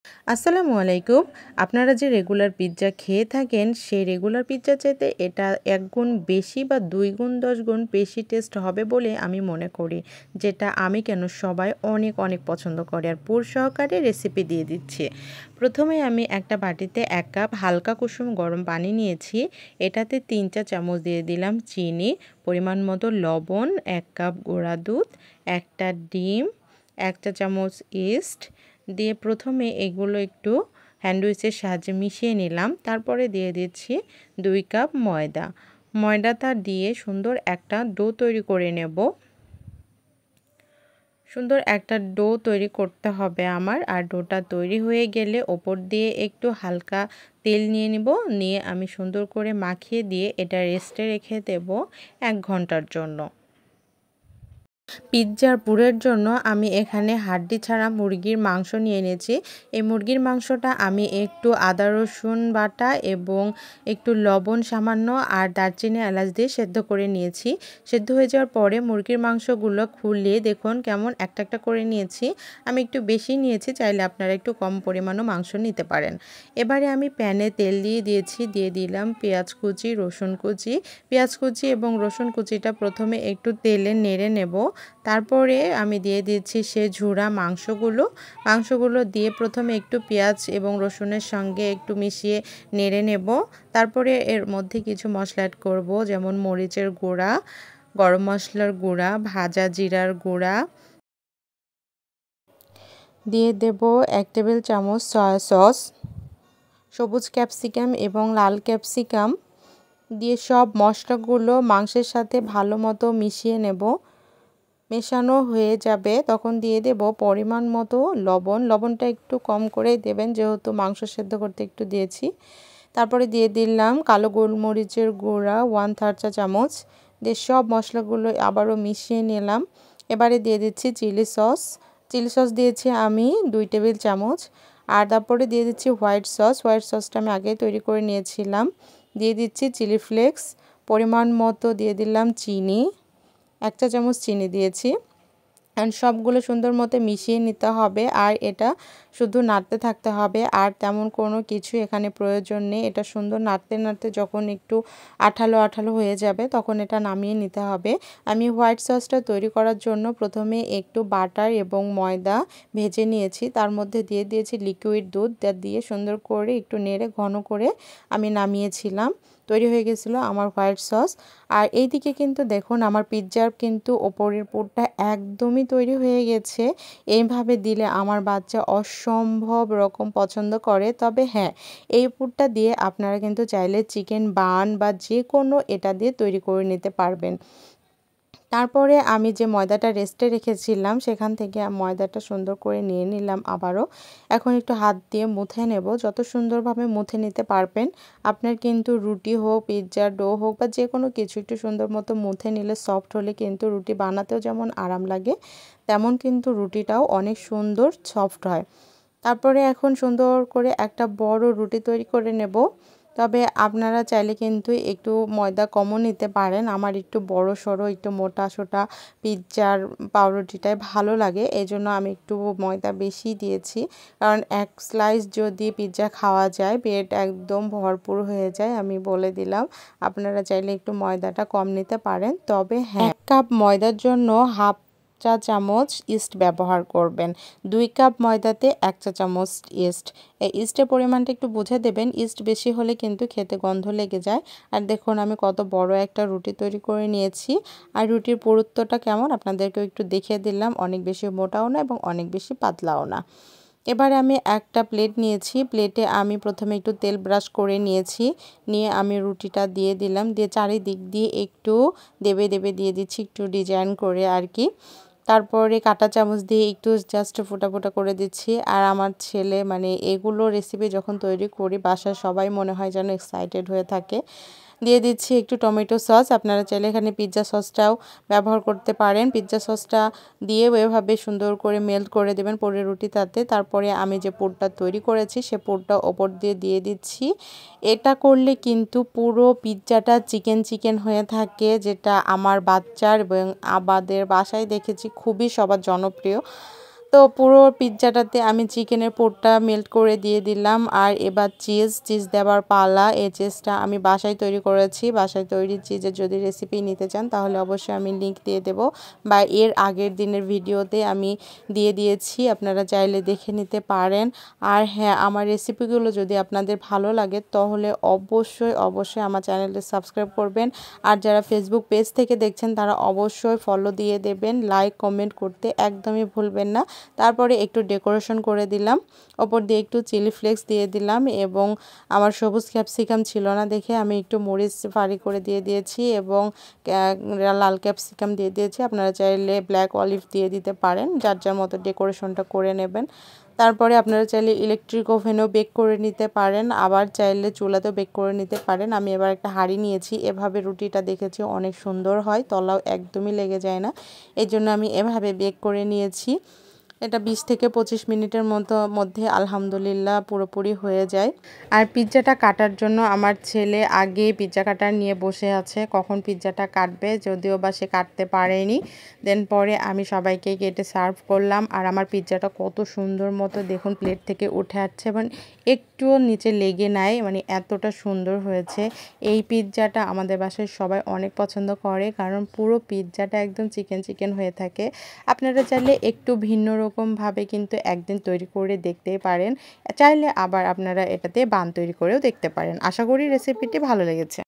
আসসালামু আলাইকুম। আপনারা যে রেগুলার পিৎজা খেয়ে থাকেন, সেই রেগুলার পিৎজার চাইতে এটা ১ গুণ বেশি বা ২ গুণ ১০ গুণ বেশি টেস্ট হবে বলে আমি মনে করি। যেটা আমি কেন সবাই অনেক, অনেক পছন্দ করে। আর পুর সহকারে রেসিপি দিয়ে দিচ্ছি। প্রথমে আমি একটা বাটিতে ১ কাপ হালকা কুসুম গরম পানি নিয়েছি। এটাতে ৩ চা চামচ দিয়ে দিলাম চিনি, পরিমাণ মতো লবণ, ১ কাপ গুঁড়া দুধ, ১টা ডিম, ১ চা চামচ ইস্ট দিয়ে প্রথমে এগুলো একটু হ্যান্ড উইচের সাহায্যে মিশিয়ে নিলাম। তারপরে দিয়ে দিচ্ছি ২ কাপ ময়দা। ময়দাটা দিয়ে সুন্দর একটা ডো তৈরি করে নেব। সুন্দর একটা ডো তৈরি করতে হবে আমার। আর ডোটা তৈরি হয়ে গেলে ওপর দিয়ে একটু হালকা তেল নিয়ে নিব। নিয়ে আমি সুন্দর করে মাখিয়ে দিয়ে এটা রেস্টে রেখে দেব ১ ঘন্টার জন্য। পিৎজার পুরের জন্য আমি এখানে হাড্ডি ছাড়া মুরগির মাংস নিয়ে নিয়েছি। এই মুরগির মাংসটা আমি একটু আদা রসুন বাটা এবং একটু লবণ সামান্য আর দারচিনি এলাচ দিয়ে সেদ্ধ করে নিয়েছি। সেদ্ধ হয়ে যাওয়ার পরে মুরগির মাংসগুলো খুলে দেখুন কেমন একটা একটা করে নিয়েছি। আমি একটু বেশি নিয়েছি, চাইলে আপনারা একটু কম পরিমাণও মাংস নিতে পারেন। এবারে আমি প্যানে তেল দিয়ে দিয়েছি, দিয়ে দিলাম পেঁয়াজ কুচি, রসুন কুচি। পেঁয়াজ কুচি এবং রসুন কুচিটা প্রথমে একটু তেলে নেড়ে নেব। তারপরে আমি দিয়ে দিচ্ছি সে ঝুরা মাংসগুলো দিয়ে প্রথমে একটু পেঁয়াজ এবং রসুনের সঙ্গে একটু মিশিয়ে নেড়ে নেব। তারপরে এর মধ্যে কিছু মশলা অ্যাড করব, যেমন মরিচের গুঁড়া, গরম মশলার গুঁড়া, ভাজা জিরার গুঁড়া, দিয়ে দেব ১ টেবিল চামচ সয়া সস, সবুজ ক্যাপসিকাম এবং লাল ক্যাপসিকাম দিয়ে সব মশলাগুলো মাংসের সাথে ভালো মতো মিশিয়ে নেব। মেশানো হয়ে যাবে তখন দিয়ে দেব পরিমাণ মতো লবণ। লবণটা একটু কম করেই দেবেন, যেহেতু মাংস সেদ্ধ করতে একটু দিয়েছি। তারপরে দিয়ে দিলাম কালো গোলমরিচের গুঁড়া 1/3 চা চামচ। দিয়ে সব মশলাগুলো আবারও মিশিয়ে নিলাম। এবারে দিয়ে দিচ্ছি চিলি সস। চিলি সস দিয়েছি আমি ২ টেবিল চামচ। আর তারপরে দিয়ে দিচ্ছি হোয়াইট সস। হোয়াইট সসটা আমি আগেই তৈরি করে নিয়েছিলাম। দিয়ে দিচ্ছি চিলি ফ্লেক্স, পরিমাণ মতো দিয়ে দিলাম চিনি, ১ চা চামচ চিনি দিয়েছি। অ্যান্ড সবগুলো সুন্দর মতো মিশিয়ে নিতে হবে। আর এটা শুধু নাড়তে থাকতে হবে, আর তেমন কোনো কিছু এখানে প্রয়োজন নেই। এটা সুন্দর নাড়তে নাড়তে যখন একটু আঠালো আঠালো হয়ে যাবে তখন এটা নামিয়ে নিতে হবে। আমি হোয়াইট সসটা তৈরি করার জন্য প্রথমে একটু বাটার এবং ময়দা ভেজে নিয়েছি, তার মধ্যে দিয়ে দিয়েছি লিকুইড দুধ, দিয়ে সুন্দর করে একটু নেড়ে ঘন করে আমি নামিয়েছিলাম। তৈরি হয়ে গেছিলো আমার হোয়াইট সস। আর এইদিকে কিন্তু দেখুন আমার পিৎজার কিন্তু ওপরের পুরটা একদমই তৈরি হয়ে গেছে। এইভাবে দিলে আমার বাচ্চা অসম্ভব রকম পছন্দ করে। তবে হ্যাঁ, এই পুরটা দিয়ে আপনারা কিন্তু চাইলে চিকেন বান বা যে কোনো এটা দিয়ে তৈরি করে নিতে পারবেন। তারপরে আমি যে ময়দাটা রেস্টে রেখেছিলাম সেখান থেকে ময়দাটা সুন্দর করে নিয়ে নিলাম আবারও। এখন একটু হাত দিয়ে মুথে নেব। যত সুন্দরভাবে মুথে নিতে পারবেন, আপনার কিন্তু রুটি হোক, পিৎজার ডো হোক বা যে কোনো কিছু একটু সুন্দর মতো মুথে নিলে সফট হলে কিন্তু রুটি বানাতেও যেমন আরাম লাগে, তেমন কিন্তু রুটিটাও অনেক সুন্দর সফট হয়। তারপরে এখন সুন্দর করে একটা বড় রুটি তৈরি করে নেব। তবে আপনারা চাইলে কিন্তু একটু ময়দা কমও নিতে পারেন। আমার একটু বড়সড় একটু মোটা-সোটা পিৎজার পাউরুটিটাই ভালো লাগে। এজন্য আমি একটু ময়দা বেশি দিয়েছি। কারণ ১ স্লাইস যদি পিৎজা খাওয়া যায়, পেট একদম ভরপুর হয়ে যায়, আমি বলে দিলাম। আপনারা চাইলে একটু ময়দাটা কম নিতে পারেন। তবে হ্যাঁ, ১ কাপ ময়দার জন্য হাফ চা চামচ ইস্ট ব্যবহার করবেন। ২ কাপ ময়দাতে ১ চা চামচ ইস্ট। এই ইস্টের পরিমাণটা একটু বুঝে দেবেন। ইস্ট বেশি হলে কিন্তু খেতে গন্ধ লেগে যায়। আর দেখুন আমি কত বড় একটা রুটি তৈরি করে নিয়েছি। আর রুটির পুরুত্বটা কেমন আপনাদেরকেও একটু দেখিয়ে দিলাম। অনেক বেশি মোটাও না এবং অনেক বেশি পাতলাও না। এবারে আমি একটা প্লেট নিয়েছি। প্লেটে আমি প্রথমে একটু তেল ব্রাশ করে নিয়েছি। নিয়ে আমি রুটিটা দিয়ে দিলাম। দিয়ে চারিদিক দিয়ে একটু দেবে দেবে দিয়ে দিচ্ছি, একটু ডিজাইন করে আর কি। তারপরে কাঁটা চামচ দিয়ে একটু জাস্ট ফোঁটা ফোঁটা করে দিচ্ছি। আর আমার ছেলে মানে এগুলো রেসিপি যখন তৈরি করি বাসায় সবাই মনে হয় যেন এক্সাইটেড হয়ে থাকে। দিয়ে দিচ্ছি একটু টমেটো সস। আপনারা চাইলে এখানে পিৎজা সসটাও ব্যবহার করতে পারেন। পিৎজা সসটা দিয়েও এভাবে সুন্দর করে মেল্ট করে দেবেন পুরের রুটিটাতে। তারপরে আমি যে পুরটা তৈরি করেছি সে পুরটা ওপর দিয়ে দিয়ে দিচ্ছি। এটা করলে কিন্তু পুরো পিৎজাটা চিকেন চিকেন হয়ে থাকে, যেটা আমার বাচ্চার এবং আমাদের বাসায় দেখেছি খুবই সবার জনপ্রিয়। তো পুরো পিৎজাটাতে আমি চিকেনের পোরটা মেল্ট করে দিয়ে দিলাম। আর এবার চিজ দেওয়ার পালা। এই চিজটা আমি বাসায় তৈরি করেছি। বাসায় তৈরি চিজের যদি রেসিপি নিতে চান তাহলে অবশ্যই আমি লিংক দিয়ে দেব, বা এর আগের দিনের ভিডিওতে আমি দিয়ে দিয়েছি, আপনারা চাইলে দেখে নিতে পারেন। আর হ্যাঁ, আমার রেসিপিগুলো যদি আপনাদের ভালো লাগে তাহলে অবশ্যই আমার চ্যানেলটি সাবস্ক্রাইব করবেন। আর যারা ফেসবুক পেজ থেকে দেখছেন তারা অবশ্যই ফলো দিয়ে দেবেন, লাইক কমেন্ট করতে একদমই ভুলবেন না। তারপরে একটু ডেকোরেশন করে দিলাম, ওপর দিয়ে একটু চিলি ফ্লেক্স দিয়ে দিলাম, এবং আমার সবুজ ক্যাপসিকাম ছিল না দেখে আমি একটু মরিচ ফাঁড়ি করে দিয়ে দিয়েছি, এবং লাল ক্যাপসিকাম দিয়ে দিয়েছি। আপনারা চাইলে ব্ল্যাক অলিভ দিয়ে দিতে পারেন, যার যার মতো ডেকোরেশনটা করে নেবেন। তারপরে আপনারা চাইলে ইলেকট্রিক ওভেনেও বেক করে নিতে পারেন, আবার চাইলে চুলাতেও বেক করে নিতে পারেন। আমি এবার একটা হাঁড়ি নিয়েছি, এভাবে রুটিটা দেখেছি অনেক সুন্দর হয়, তলাও একদমই লেগে যায় না, এই জন্য আমি এভাবে বেক করে নিয়েছি। এটা 20 থেকে 25 মিনিটের মধ্যে আলহামদুলিল্লাহ পুরোপুরি হয়ে যায়। আর পিৎজাটা কাটার জন্য আমার ছেলে আগে পিৎজা কাটার নিয়ে বসে আছে, কখন পিৎজাটা কাটবে, যদিও বা সে কাটতে পারেনি। দেন পরে আমি সবাইকে কেটে সার্ভ করলাম। আর আমার পিৎজাটা কত সুন্দর মতো দেখুন প্লেট থেকে উঠে আসছে, এবং একটুও নিচে লেগে নাই, মানে এতটা সুন্দর হয়েছে। এই পিৎজাটা আমাদের বাসায় সবাই অনেক পছন্দ করে, কারণ পুরো পিৎজাটা একদম চিকেন হয়ে থাকে। আপনারা চাইলে একটু ভিন্ন রকমভাবে কিন্তু একদিন তৈরি করে দেখতেই পারেন, চাইলে আবার আপনারা এটাতে বান তৈরি করেও দেখতে পারেন। আশা করি রেসিপিটি ভালো লেগেছে।